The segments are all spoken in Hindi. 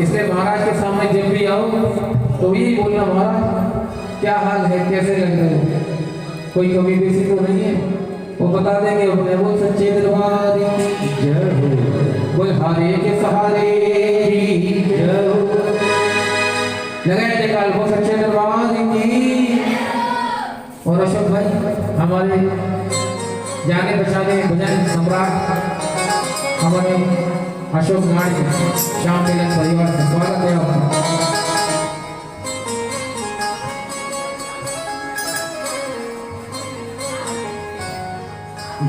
इसलिए महाराज के सामने जब भी आओ तो यही बोलना, महाराज क्या हाल है, कैसे लग रहे हो, कोई कमी बेसी तो नहीं है, वो बता देंगे। अपने वो सच्चे दरबार की जय हो, बोल हारे के सहारे की जय हो, लगाए निकाल वो सच्चे दरबार की। और अशोक भाई हमारे जाने पहचाने भजन सम्राट हमारे अशोक नाड़ी श्याम मिलन परिवार का स्वागत है आपका।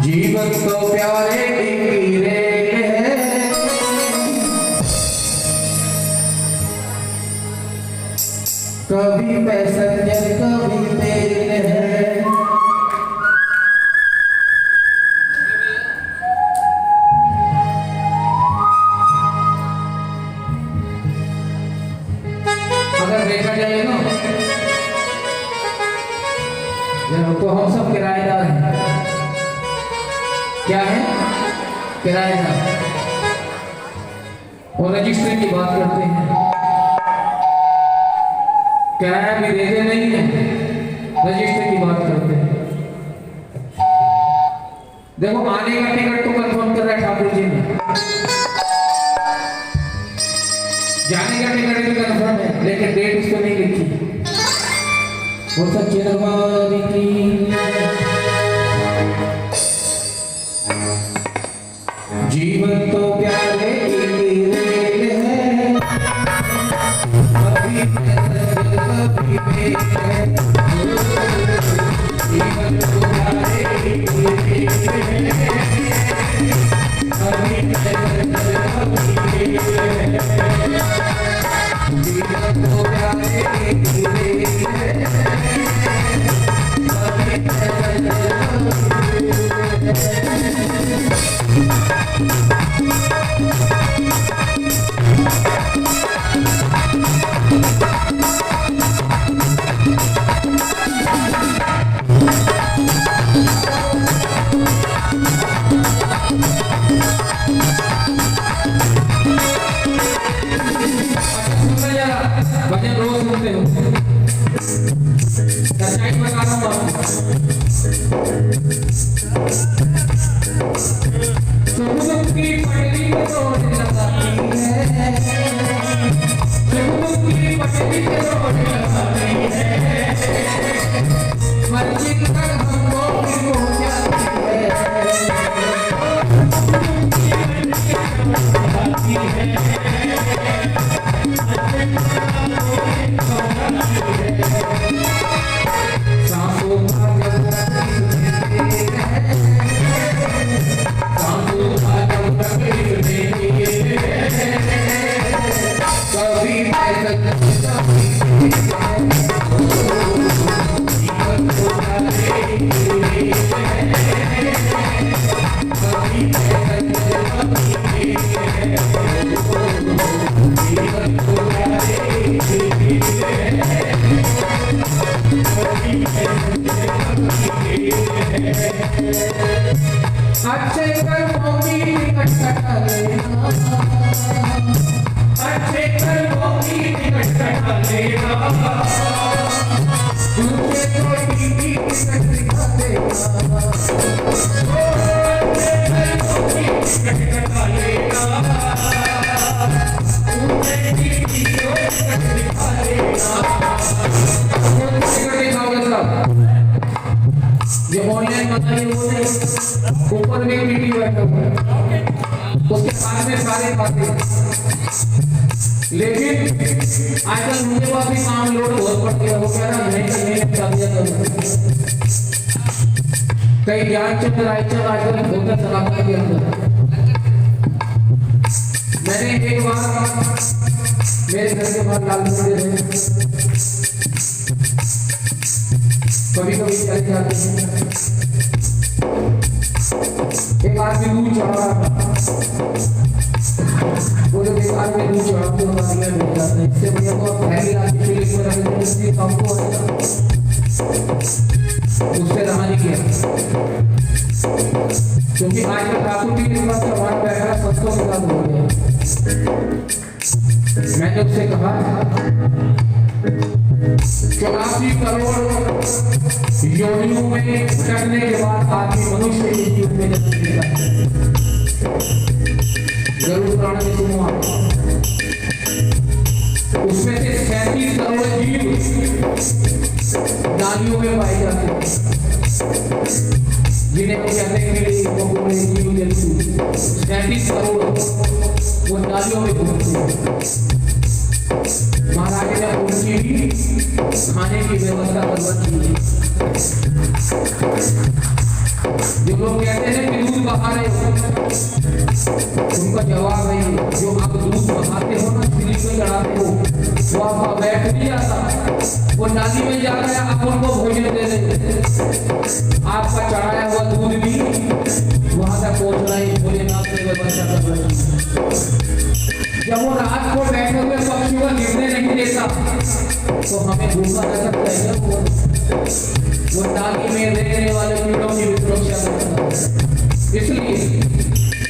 जीवन तो प्यारे गिरे हैं, कभी पैसेंजर कभी तेरे हैं। अगर देखा जाए ना तो हम सब किराएदार हैं। क्या है? किराएदार। और रजिस्ट्री की बात करते हैं, किराया भी देते नहीं है, रजिस्ट्री की बात करते हैं। देखो आने का टिकट तो कंफर्म कर रहा है ठाकुर जी ने, जाने का टिकट भी कंफर्म है, लेकिन डेट उसको नहीं लिखी। वो सच्चे दरबार की जीवन तो प्यारे गिरे हैं, कभी कभी जीवन तो प्यारे गिरे हैं, कभी जीवन तो प्यारे गिरे हैं। भजन रोज सुनते हो, सच्चाई बता रहा हूँ आपको। सुख की पटरी तोड़ लगाती है, सुख की पटरी तोड़ लगाती है, मंजिल तक हमको हो जाती है। अच्छे कर्मों की टिकट कटा लेना, अच्छे कर्मों की टिकट कटा लेना, झूठे तो की टिकट दिखा देना। ये ऑनलाइन बताइए वो नहीं, ऊपर में मीटिंग बैठा हुआ है, उसके पास में सारे बातें, लेकिन आजकल मुझे पास भी काम लोड बहुत पड़ गया, वो कह रहा नहीं कर दिया करूँ। कई ज्ञान चंद्र रायचंद आजकल होता सलाहकार के अंदर। मैंने एक बार मेरे घर के बाहर लाल मंदिर है, कभी कभी चले जाते हैं, एक आदमी दूध चढ़ा रहा था, वो जब एक आदमी दूध चढ़ाते हो बारियां मिल जाते हैं, इससे बढ़िया तो पहले आदमी के लिए रखते हैं, हमको उससे रहा नहीं किया, क्योंकि आज का ठाकुर जी के पास सवाल बैठा सबको के साथ हो गया। मैंने उससे कहा 84 करोड़ योनियों में भटकने के बाद आदमी मनुष्य के जीवन में जन्म लेता है। गरुड़ पुराण में सुनो आप, उसमें से 37 करोड़ जीव नालियों में पाए जाते हैं, जिन्हें हम कहते हैं जीव जंतु। 37 करोड़ वो नालियों में घूमते हैं। महाराज ने उनकी भी खाने की व्यवस्था करवाई है। जो लोग कहते हैं कि दूध बहा रहे हो, उनका जवाब है जो आप दूध बहाते हो ना, सिली पे चढ़ाते हो, वो आपका बैठ नहीं जाता, वो नाली में जा रहा है, आप उनको भोजन दे देंगे, आपका चढ़ाया हुआ दूध भी वहां तक पहुंच रहा है, भोजनाथ में व्यवस्था कर रही है। जब वो रात को बैठे हुए पक्षी को गिरने नहीं देता, तो हमें भूखा रह सकता है वो नाली में रहने वाले कीड़ों की सुरक्षा करता है। इसलिए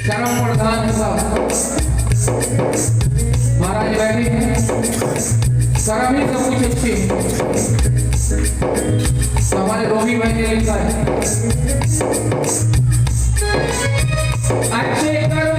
कर्म प्रधान हुआ, महाराज बैठे हैं, कर्म ही सब कुछ अच्छे हमारे रोगी भाई ने लिखा है, अच्छे कर्म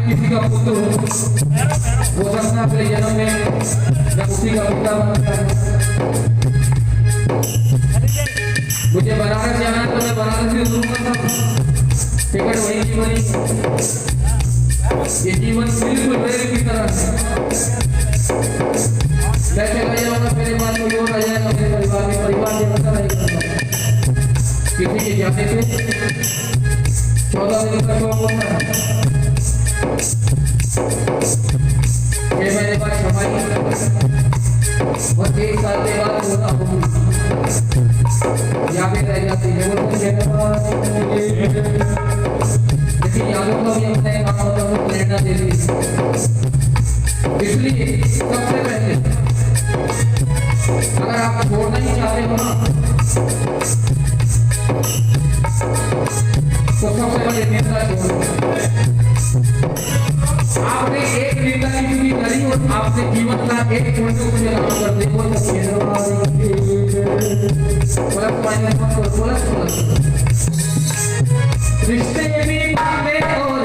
किसी का पुत्र हो सकता अपने जन्म में जब उसी का पिता बनता है। मुझे बनारस जाना है तो मैं बनारस से शुरू करता हूँ, टिकट वही की बनी। ये जीवन बिल्कुल रेल की तरह है, मैं चला जाऊंगा मेरे पास कोई और आ जाएगा, मेरे परिवार में परिवार ये पता नहीं करता। किसी के जाने से 14 दिन का शौक होता है, ये मेरे पास छपाई और 1 साल के बाद होना होगी, यहाँ पे रह जाती है वो लेकिन यादों को भी अपने मानवता को प्रेरणा देती है। इसलिए सबसे पहले अगर आप छोड़ना ही चाहते हो ना, तो सबसे पहले निंदा छोड़ो। आपने एक निंदा की करी और आपने जीवन का एक छोटे मुझे काम कर दे, रिश्ते भी बातें और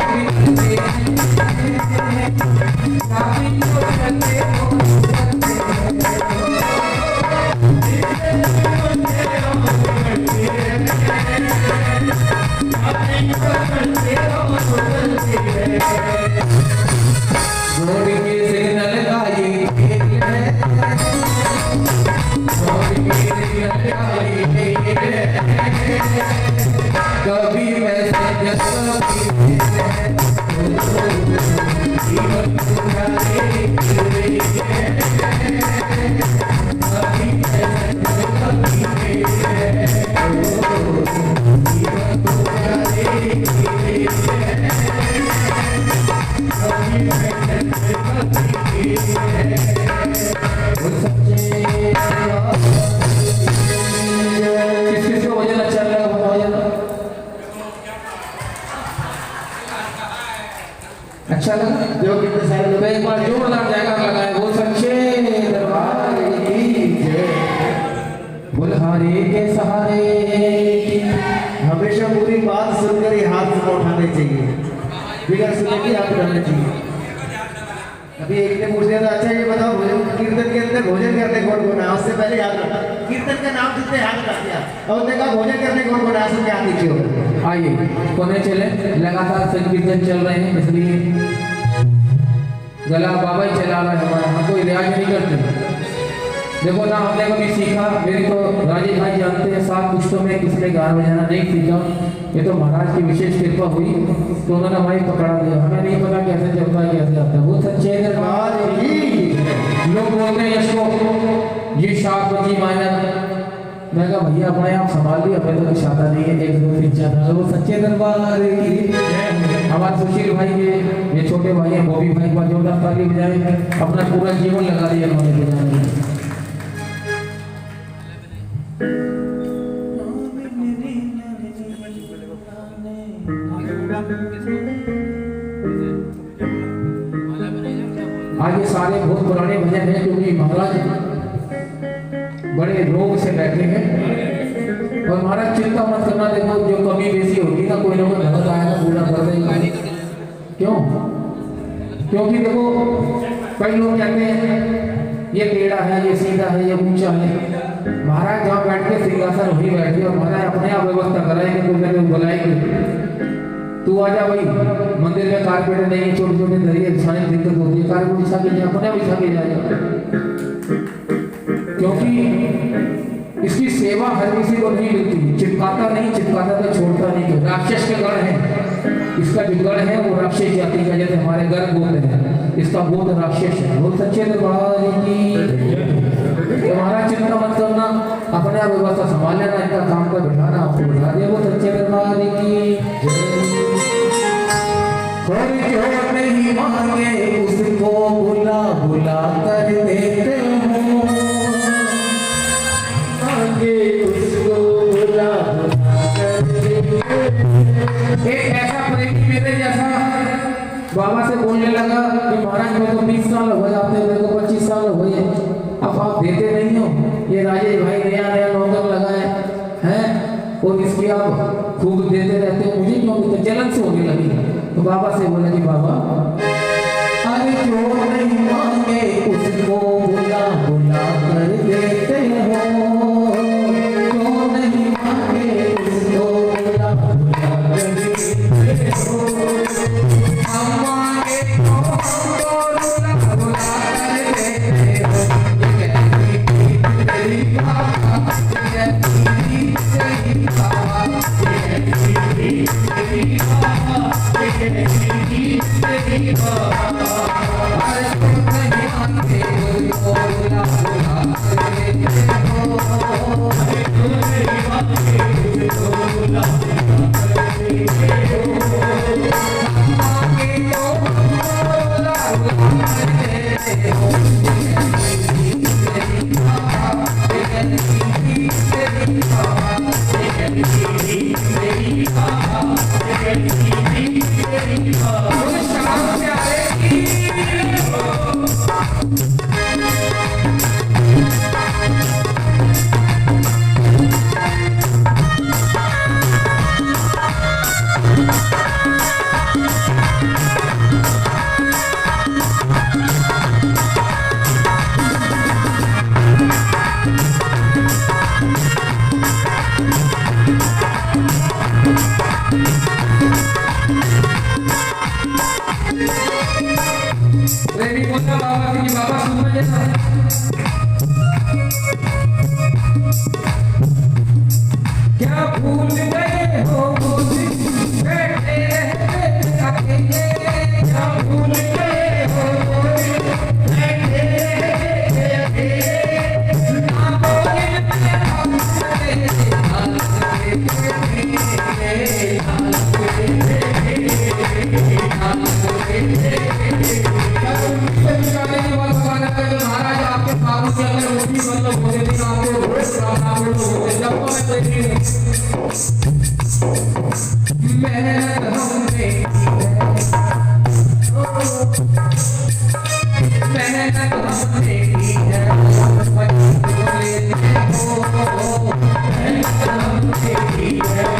अच्छा लगा जो कितने सारे लोग एक बार जोरदार जयकार लगाए बोल सच्चे दरबार की जय बोल हारे के सहारे हमेशा पूरी बात सुनकर ही हाथ से उठाने चाहिए बिना सुने की हाथ उठाने चाहिए। अभी एक ने पूछ लिया था अच्छा ये बताओ कीर्तन के अंदर भोजन करने कौन कौन है उससे पहले याद रखा कीर्तन का नाम सुनते याद रख दिया और उसने कहा भोजन करने कौन कौन है सबके हाथ नीचे हो। आइए कोने चले लगातार संकीर्तन चल रहे हैं इसलिए गला बाबा ही चला रहा है हमारा हम कोई रियाज नहीं करते। देखो ना हमने कभी सीखा मेरी तो राजेश भाई जानते हैं 7 पुश्तों में किसने गाना बजाना नहीं सीखा ये तो महाराज की विशेष कृपा हुई तो उन्होंने हमारी पकड़ा दिया हमें नहीं पता कैसे चलता है कैसे आता है वो सच्चे दरबार की लोग बोलते हैं इसको ये 7 बजी मायना मैं कहा भैया अपने आप संभाल लिया हमें तो कुछ आता नहीं है 1 2 3 4 वो सच्चे दरबार की हमारे सुशील भाई के ये छोटे भाई हैं बॉबी भाई का जोरदार ताली बजाए अपना पूरा जीवन लगा दिया उन्होंने बजाने में। आज ये सारे बहुत पुराने भजन हैं क्योंकि महाराज बड़े रोग से बैठे हैं और महाराज चिंता मत करना देखो जो कमी बेसी होगी ना कोई ना कोई भगत आएगा पूरा कर देगा। क्यों? क्योंकि देखो कई लोग कहते हैं ये टेढ़ा है ये सीधा है ये ऊंचा है महाराज जहाँ बैठ के सिंहासन वही बैठे और महाराज अपने आप व्यवस्था कराएंगे कोई ना कोई बुलाएंगे तू आजा भाई मंदिर में कारपेट नहीं छोटे छोटे दरिए बिछाने की दिक्कत होती है कारपेट बिछा के जाए अपने बिछा के जाएगा क्योंकि इसकी सेवा हर किसी को नहीं मिलती चिपकाता नहीं चिपकाता तो छोड़ता नहीं तो राक्षस के गढ़ है इसका जो गढ़ है वो राक्षस जाति का जैसे हमारे गर्भ गोद है इसका गोद राक्षस है वो सच्चे दरबार की हमारा चिंता मत करना अपने आप व्यवस्था संभाल लेना इनका काम का बिठाना आपको बिठा दे वो सच्चे दरबार की और जो नहीं मांगे उसको बुला बुला कर देते हो मांगे उसको बुला बुला कर देते एक ऐसा प्रेमी मेरे जैसा बाबा से बोलने लगा कि महाराज मेरे को 20 साल हो गए आपने मेरे को 25 साल हो गए अब आप देते नहीं हो ये राजेश भाई नया नया नौकर लगाए हैं और इसकी आप खूब देते रहते हो मुझे क्यों तो जलन से होने लगी तो बाबा से बोला कि बाबा अरे जो नहीं मांगे उसको बुला बुला कर देते हो जो नहीं मांगे उसको बुला बुला कर देते हो हम मांगे तो हमको बुला बुला कर देते हो तेरी बात तेरी क्या भूल गए हो बैठे रहते क्या भूल गए हो अगर महाराज आपके बाबू से अगर वो भी मतलब होते थे आपको रोज प्रार्थना होते जब तो मैं देखी मेहनत हमने मेहनत हमने की है बोले हो मेहनत हमने की है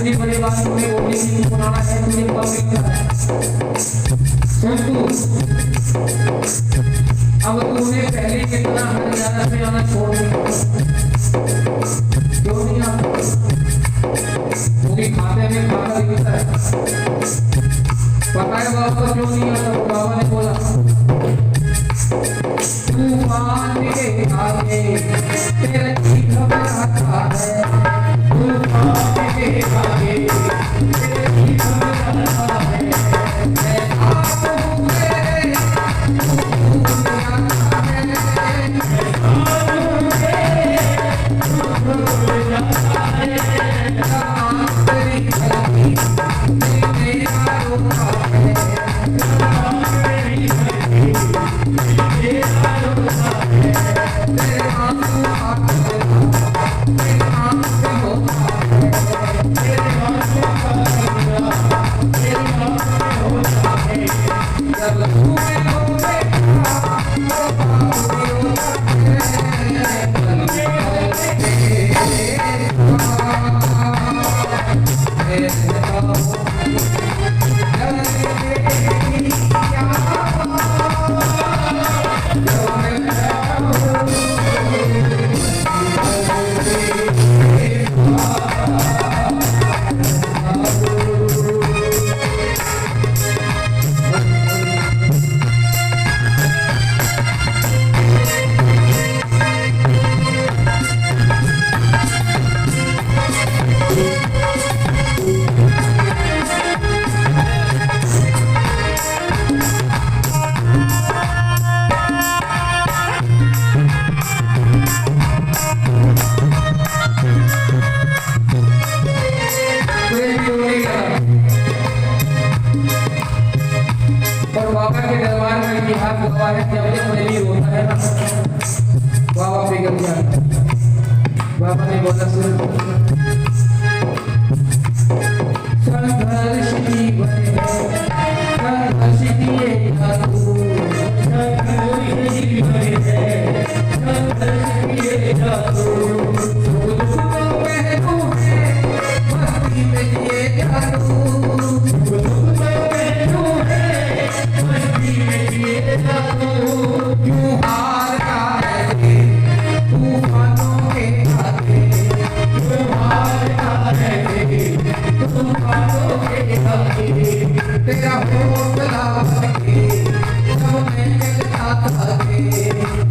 इतनी बड़ी बात तुम्हें बोलने की सुनाना है तुझे पब्लिक सुन तू अब तूने पहले कितना हरियाणा में आना छोड़ दिया क्यों नहीं आता क्योंकि खाते में खाता दिखता है पता है बाबा क्यों नहीं आता बाबा ने बोला तूफान के आगे तेरे की खबर आता है तूफान के आगे तेरे की खबर आता है मैं आप हूँ तेरे बाबा के दरबार में इतिहास गवाह है, जब जब दलील होता है ना बाबा पे गम जाता है। बाबा ने बोला सुन संघर्ष जीवन है, संघर्ष दिए जातू, संघर्ष जीवन है, संघर्ष दिए जातू, सुख दुख तो पहलू है, मस्ती में जिए जातू, सुख दुख तो पहलू है, मस्ती में जिए जातू, क्यों हार का है तूफानों के आगे, क्यों हार का है तूफानों के आगे, तेरा हौसला बनके जब मैं जगता थाके,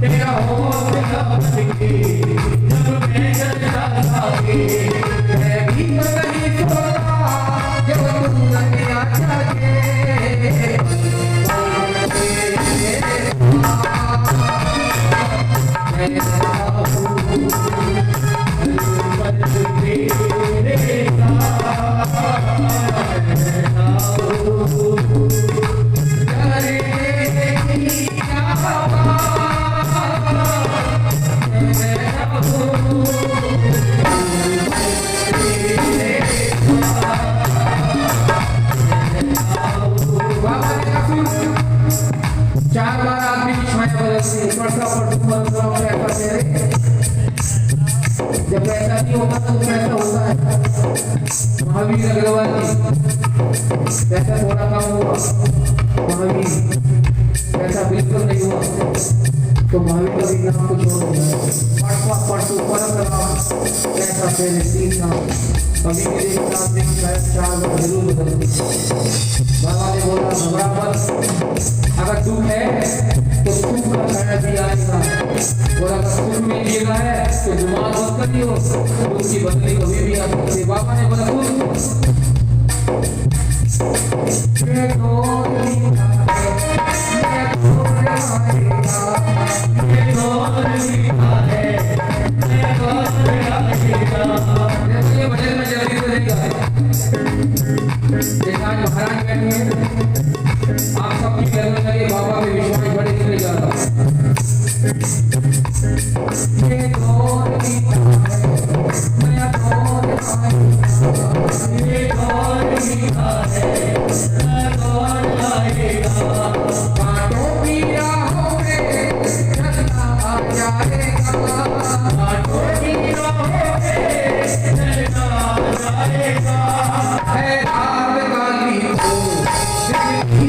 तेरा हौसला बनके जब मैं जगता थाके, मैं भी तो नहीं सोता जब तू लगिया जागे, चार बार आदमी की छाया बदलती है, परसा जब पैसा नहीं होता तो पैसा होता है। महावीर अग्रवाल जी पैसा थोड़ा कम हुआ, महावीर पैसा बिल्कुल नहीं हुआ तो महावीर का भी नाम कुछ और हो गया। परसों परम नाम पैसा पहले 3 नाम कभी भी एक नाम नहीं शायद 4 जरूर बदलते। बाबा ने बोला घबरा मत, अगर दुख है तो सुख का छाया भी आएगा, और अगर सुख में जिएगा है तो दिमाग मत करियो, उसकी बदली कभी भी आ सकती है। बाबा ने बोला भजन में जल्दी तो नहीं गाए, जैसा आज महाराज बैठे हैं आप सबकी करने लगे, बाबा के विश्वास बड़े निकले जा रहा है। ये दौर बीता है, नया दौर आएगा, ये दौर बीता है, नया दौर आएगा, कांटों की राहों में चलना आ जाएगा, कांटों की राहों में चलना आ जाएगा, है रात काली को जिंदगी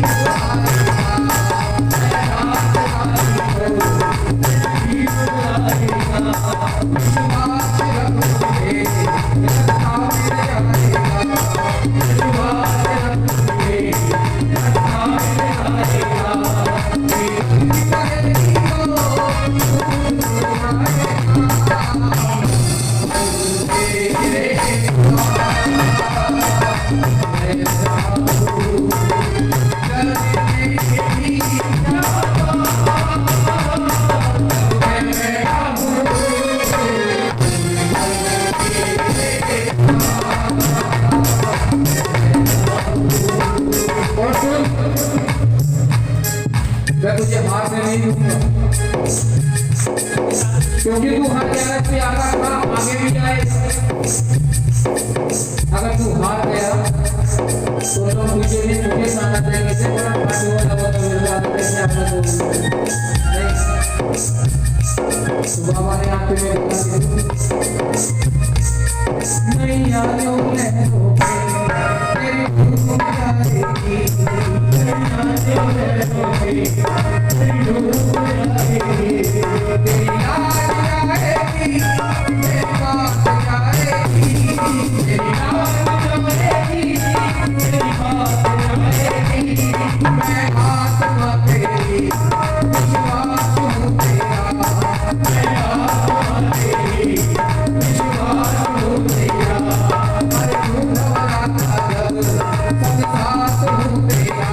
मैं तुझे हार से नहीं दूंगा, क्योंकि तू हर जगह पे आकर था, आगे भी जाएगा। अगर तू हार गया तो लोग तुझे भी तुझे सामना देंगे, से बड़ा फाटू वाला वो तो मिल जाता है, कैसे आपने तो नहीं। तो बाबा ने आपके में बता दिया नहीं आयो लहरों पे तेरी धूम जाएगी, नहीं आयो लहरों पे तेरी धूम जाएगी, तेरी याद जाएगी, तेरी बात जाएगी, तेरी याद जाएगी, तेरी बात जाएगी, मैं आत्मा तेरी विश्वास हूँ तेरा, मैं आत्मा तेरी विश्वास हूँ तेरा, अरे तू घबराता जब सब साथ हूँ तेरा,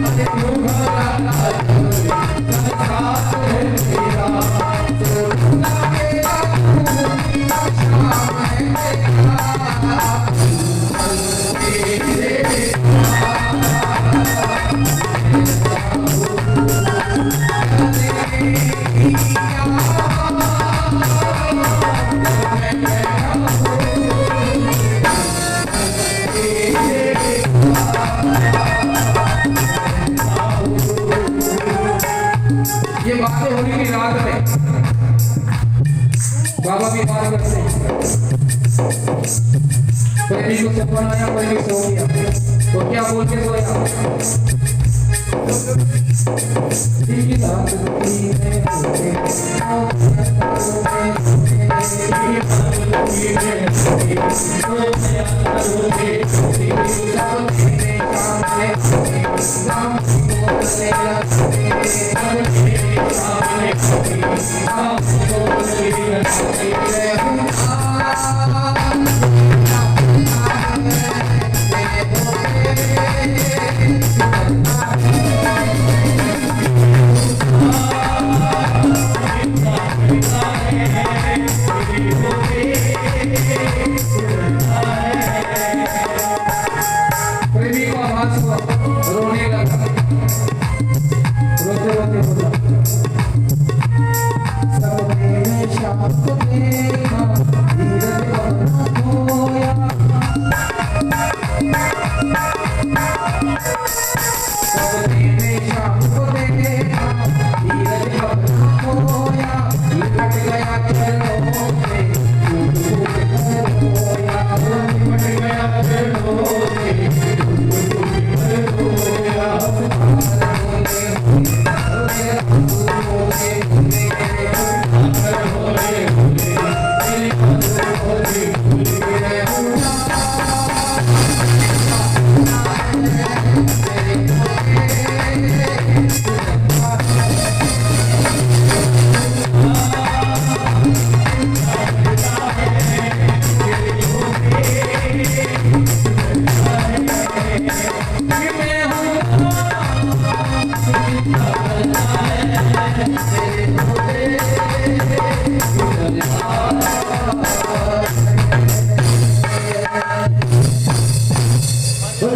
अरे तू घबराता जब सब साथ हूँ तेरा, तो ना मेरा तू शाम है तेरा, तेरे बातें हो रही थी रात में, बाबा भी बात करते हैं। प्रेमी को सपना आया, प्रेमी सो गया, तो क्या बोल के सोया? प्रेमी को आवाज हुआ, रोने लगा, रोते रोते बोला, सपने शाम को देखा, धीरज बना खोया, सपने शाम को देखा, धीरज बना खोया, लिपट गया चरणों में, टूट फूट कर रोया, लिपट गया चरणों में,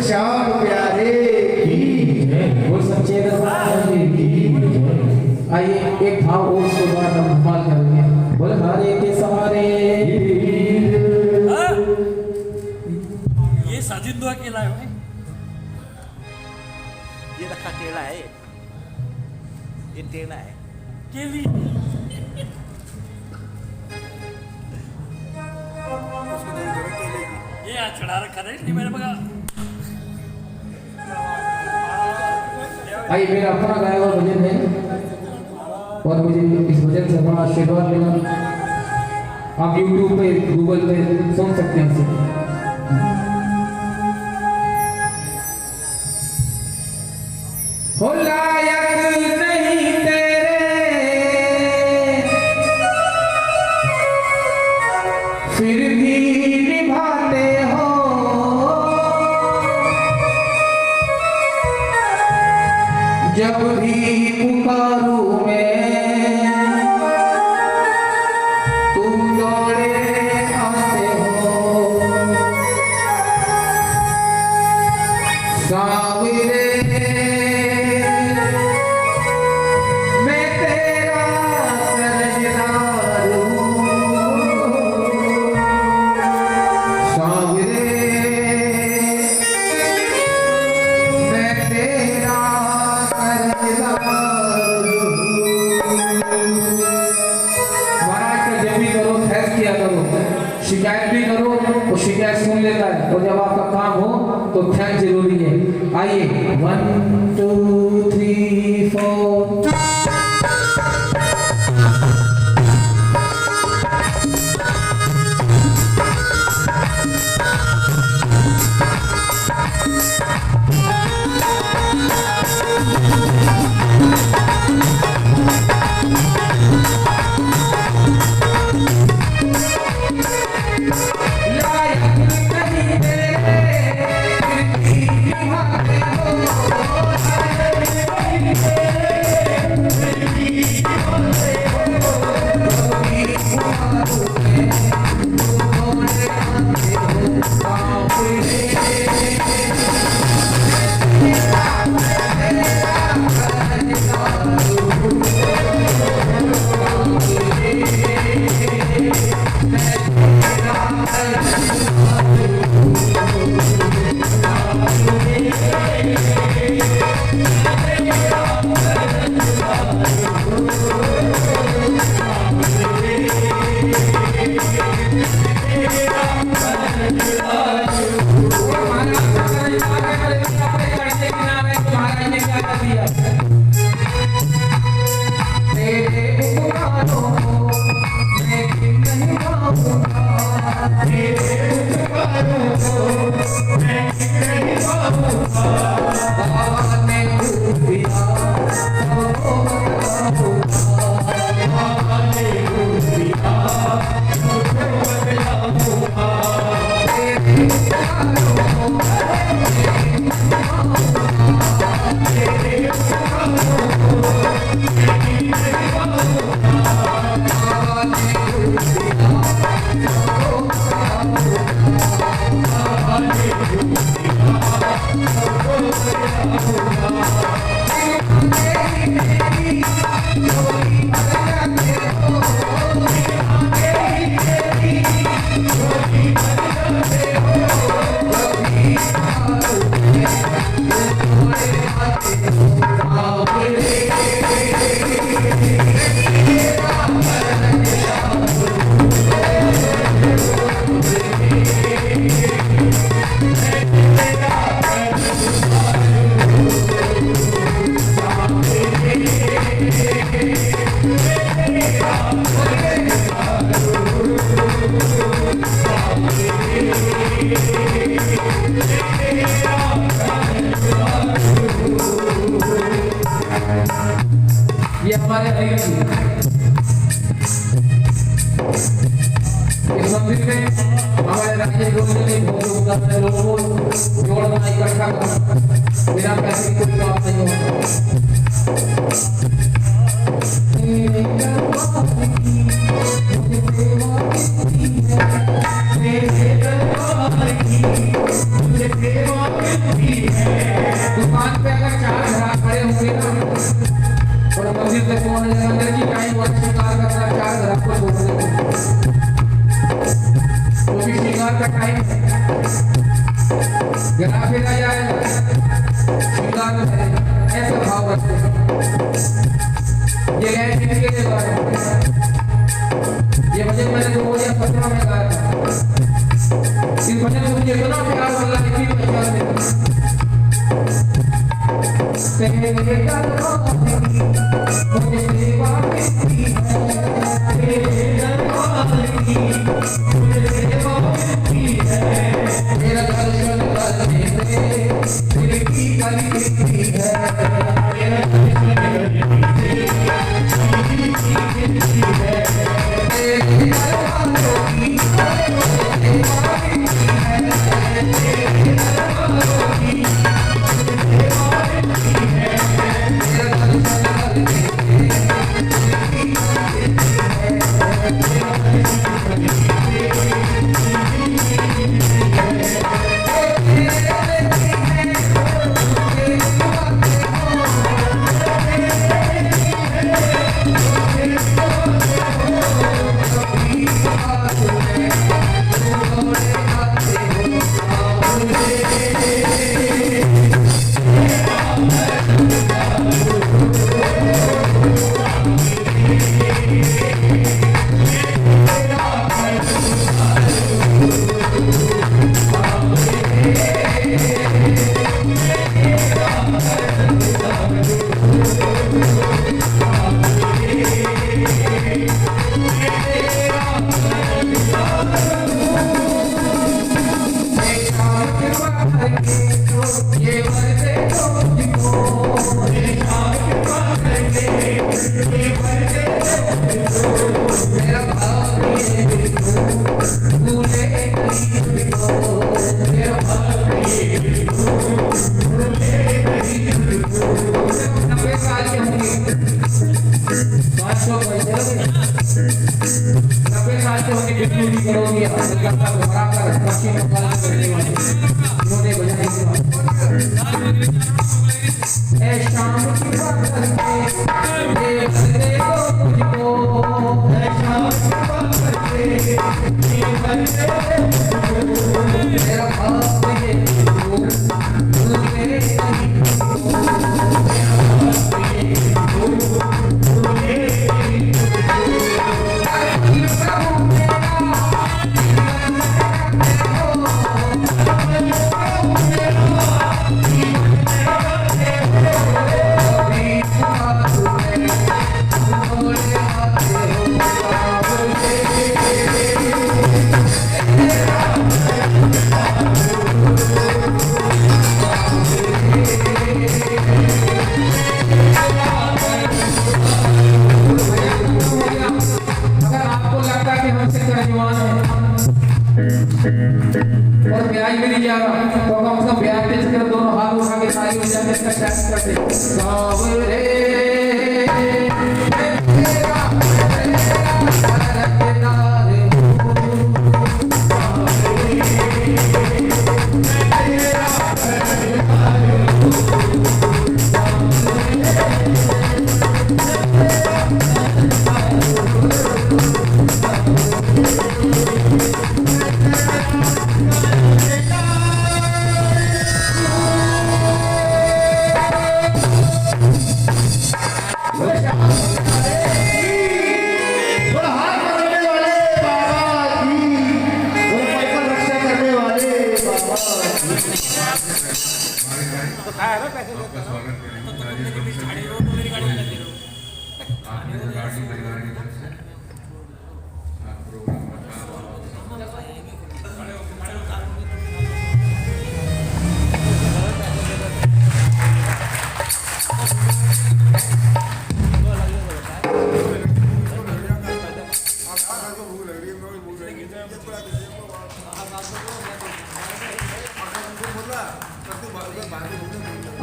श्याम प्यारे की वो सच्चे दरबार की। आइए एक भाव और उसके बाद हम धमाल करेंगे। बोले हरे के सहारे। ये साजिद दुआ केला है भाई। ये रखा टेढ़ा है, ये टेढ़ा है। केली उसको थोड़ी थोड़ी केले की। ये आज चढ़ा रखा था इसलिए मैंने बगा। आइए मेरा अपना गाया हुआ भजन है और मुझे इस भजन से बड़ा आशीर्वाद मिला। आप YouTube पे गूगल पे सुन सकते हैं इसे। हो लायक नहीं तेरे फिर भी निभाते हो, जब भी पुकारूं मैं तुम दौड़े आते हो। सावरे मैं तेरा कर्जदार हूँ, सावरे मैं तेरा शिकायत भी करो तो शिकायत सुन लेता है, और जब आपका काम हो तो थैंक जरूरी है। आइए 1 2 3 4। Hey! दिया तेरे उपकारों को मैं नहीं पाऊंगा तेरे उपकारों को मैं नहीं पाऊंगा बाबा ने कुछ दिया सबको बताऊंगा बाबा ने कुछ दिया सबको बताऊंगा तेरे उपकारों को ये हमारे हरि जी इस मंदिर में हमारे राज्य ने बहुत सारे लोगों को जोड़ना इकट्ठा करना बिना पैसे की कोई बात नहीं होता दुकान पे अगर 4 ग्राहक खड़े होंगे ना और मंदिर तक पहुंचने अंदर की टाइम और श्रृंगार करना 4 ग्राहक को छोड़ देंगे तो भी श्रृंगार का टाइम है ग्राहक फिर आ जाएगा श्रृंगार में ऐसा भाव रखते ये गए किसके लिए गा रहे ये भजन मैंने 2017 में गाया था इस भजन को मुझे इतना प्यार वाला लिखी पहचान में तेरे दरबार की मुझे सेवा मिलती है तेरे दरबार की मुझे सेवा मिलती है तेरा दर्शन करने से दिल की कली मिलती है तेरा दर्शन करने से दिल की मिलती है तेरे दरबार की मुझे सेवा मिलती है तेरे दरबार की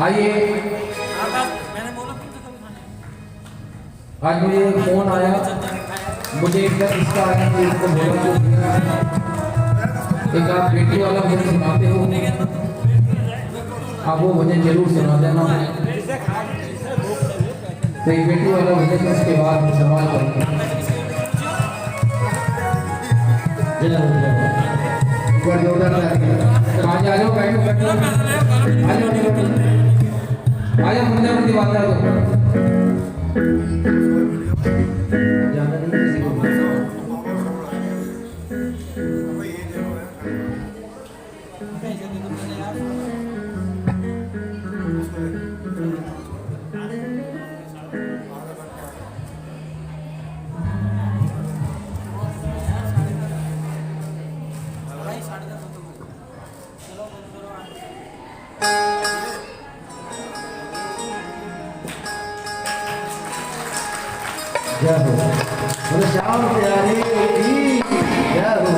आइए, मैंने बोला तुम तो कभी खाने आज मुझे एक फोन आया, मुझे एकदम इसका आया कि इसको बोला एक आप बेटी वाला मुझे सुनाते हो, आप वो मुझे जरूर सुना देना। तो एक बेटी वाला मुझे उसके बाद सवाल करूँगा। आ जाओ, बैठो बैठो, आ जाओ मुझे अपनी बात कर दो। जाना नहीं किसी को। जय हो, बोलो श्याम प्यारे की जय हो।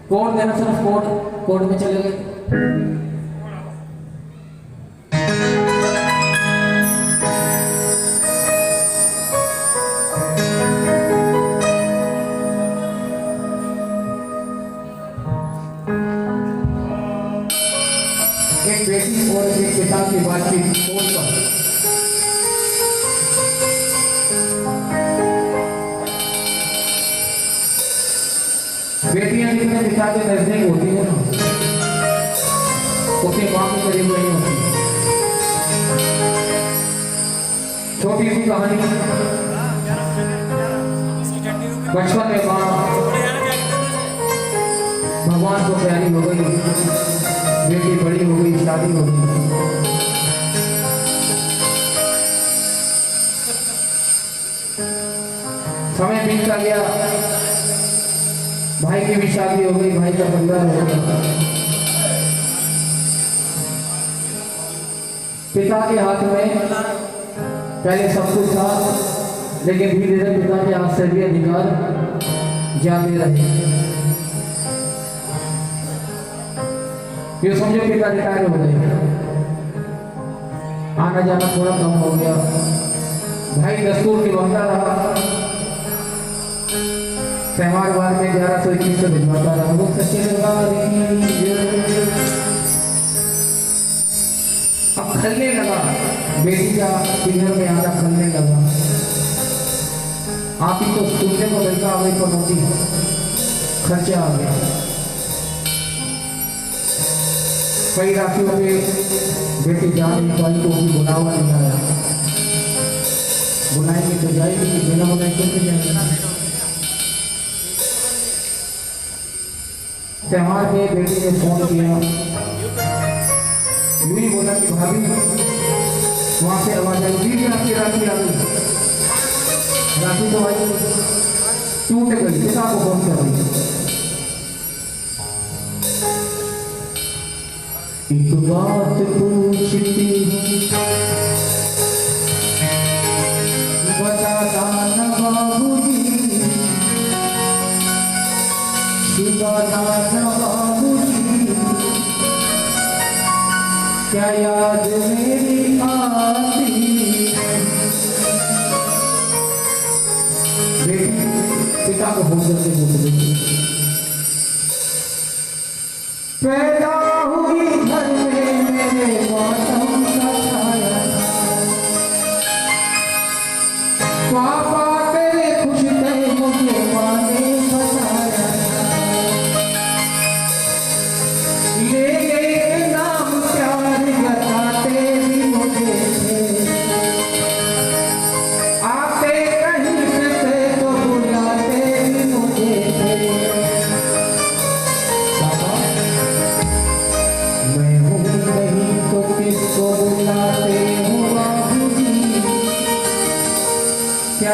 कोड देना सर, कोड में चले गए। एक बेटी और एक पिता की बातचीत फोन पर। बेटियां जितने पिता के नजदीक होती है ना, उतनी मां के करीब नहीं होती। छोटी सी कहानी, बचपन में मां भगवान को प्यारी हो गई, बेटी बड़ी हो गई, शादी हो गई। समय बीतता गया, भाई की भी शादी हो गई, भाई का परिवार हो गया। पिता के हाथ में पहले सब कुछ था, लेकिन धीरे धीरे पिता के हाथ से भी अधिकार जाते रहे। ये समझो पिता रिटायर हो गए, आना जाना थोड़ा कम हो गया। भाई दस्तूर निभाता रहा, त्योहार बार में 1121 से भिजवाता रहा। वो सच्चे दरबार अब खलने लगा, बेटी का पिंजर में आना खलने लगा। आप ही तो सुनने को मिलता आ गई पनौती, खर्चा आ गया। कई राशियों में बेटी जान नहीं पाई तो भी बुलावा नहीं आया। बुलाएंगे तो जाएगी, बिना बुलाए कैसे जाएगी। त्योहार में बेटी ने फोन किया, यूं ही बोला कि भाभी वहां से आवाज आई, जी आपकी राखी आ गई। राखी तो आई, टूट गई, पिता को फोन कर रही। एक बात पूछती बताता न बाबूजी, बताता न बाबूजी, क्या याद मेरी आती। बेटी पिता को फोन करके बोल रही, पैदा हुई घर में मेरे मौसम का छाया, पापा तेरे खुश थे मुझे माँ ने बताया, ले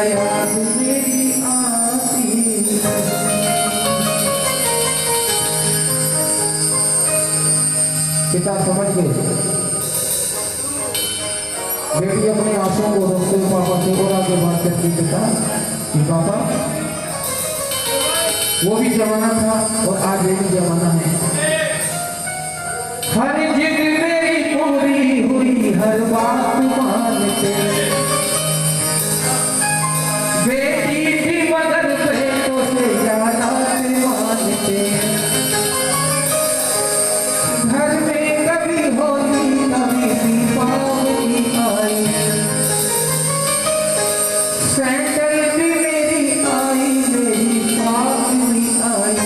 क्या याद मेरी आती। पिता समझ गए, बेटी अपने आंसुओं को रोकते हुए पापा से और आगे बात करती पिता कि पापा वो भी जमाना था और आज ये भी जमाना है। हर जिद मेरी पूरी हुई, हर बात मानते, बेटी भी मगर बेटों से ज्यादा मानते। घर में कभी होली कभी दीपावली आई, सैंडल भी मेरी आई, मेरी साथ भी आई।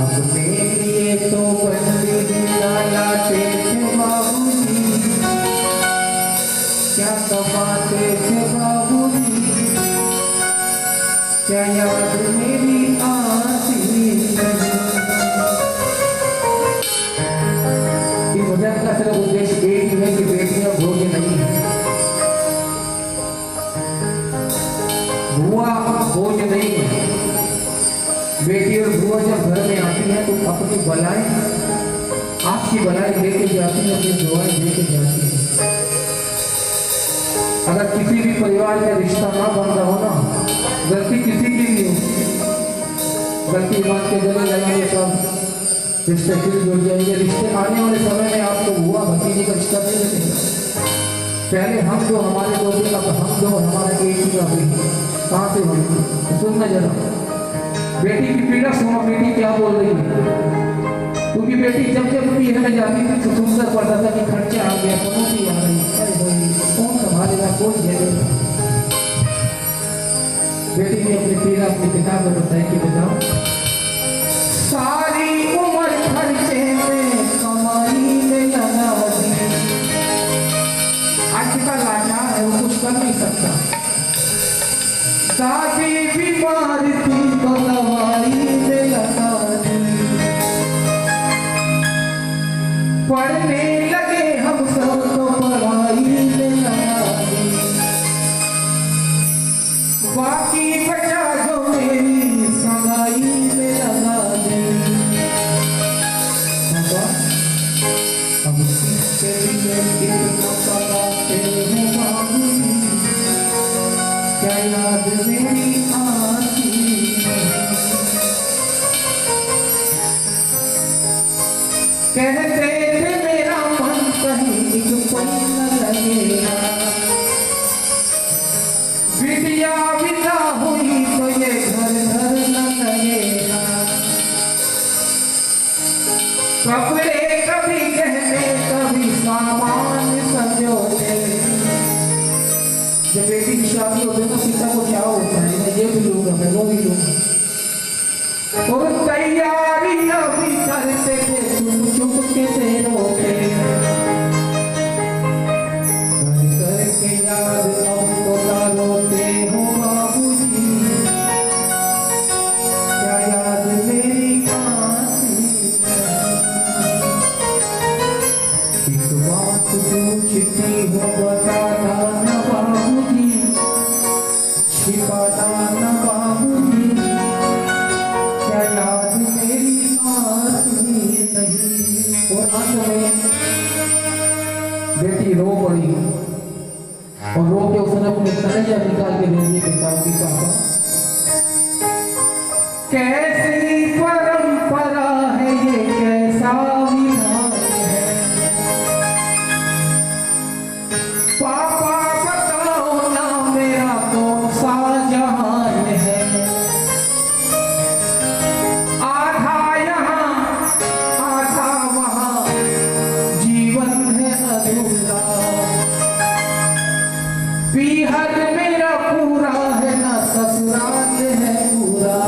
अपने लिए तो बंदी लाते थे बाबूजी, क्या कमाते थे बाबूजी, क्या याद मेरी आती। इस भजन का सिर्फ उद्देश्य एक ही है कि बेटियां भोग्य नहीं है, बुआ भोग्य नहीं है। बेटी और बुआ जब घर में आती है तो अपनी भलाई, आपकी भलाई लेके जाती है, अपनी दुआएं लेके जाती है। अगर किसी भी परिवार का रिश्ता ना बन रहा हो ना, गलती किसी की भी हो, गलती मान के गले लगाएंगे सब रिश्ते फिर जुड़ जाएंगे। रिश्ते आने वाले समय में आपको बुआ भतीजी का रिश्ता नहीं लगेगा। पहले हम जो हमारे दो दिन अब हम जो हमारा एक ही का भी कहाँ से होगी। तो सुनना जरा, बेटी की पीड़ा सुनो, बेटी क्या बोल रही है। क्योंकि बेटी जब जब पीने जाती थी तो सुनकर पड़ता था कि खर्चा आ गया, पनौती आ रही, अरे भाई कौन संभालेगा, कौन झेलेगा। बेटी ने अपनी पीड़ा अपने पिता को बताई कि पिता सारी उम्र खर्चे में कमाई में लगा दी। आज पिता लाचार है, वो कुछ कर नहीं सकता। दादी बीमार थी तो दवाई में लगा दी। पढ़ने लगे हम सब तो पढ़ाई में लगा दी। बाकी बचा जो मेरी सगाई में लगा दी। अब किसके लिए कितना सगाते हो बाबूजी, क्या याद मेरी आती। कहते थे मेरा मन कहीं एक पल न लगेगा, बिटिया विदा हुई तो ये घर घर न लगेगा। कपड़े कभी गहने कभी सामान संजोते। जब बेटी की शादी होती है तो पिता को क्या होता है, मैं ये भी लूंगा, मैं वो भी लूंगा। और तैयारियां भी करते थे, चुप चुप के थे रोते। करके याद अब तो रोते हो बाबूजी, क्या याद मेरी आती। एक बात पूछती हो बताना न बाबूजी, छिपाना न बाबूजी, क्या याद मेरी आती नहीं। और अंत में बेटी रो पड़ी और रो के उसने अपने कलेजा निकाल के दे दिए पिता की। पापा कैसी परंपरा है ये, कैसा विधान है। पापा बताओ ना मेरा कौन सा जहान है। आधा यहाँ आधा वहाँ, जीवन है अधूरा। पीहर मेरा पूरा है ना ससुराल है पूरा।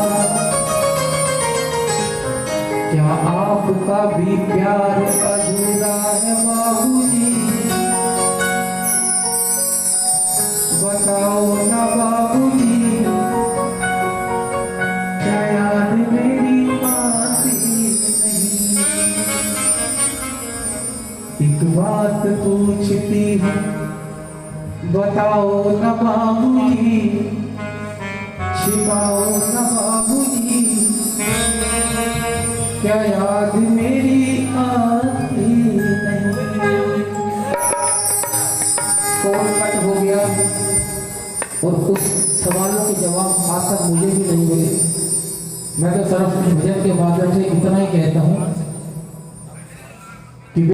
क्या आपका भी प्यार अधूरा है बाबूजी, बताओ ना बाबूजी, क्या याद मेरी आती नहीं। एक बात पूछती हूँ बताओ न बाबूजी, छिपाओ न बाबूजी, क्या याद मेरी आती नहीं। कॉल कट हो गया और कुछ सवालों के जवाब आज तक मुझे भी नहीं मिले। मैं तो सिर्फ भजन के माध्यम से इतना ही कहता हूँ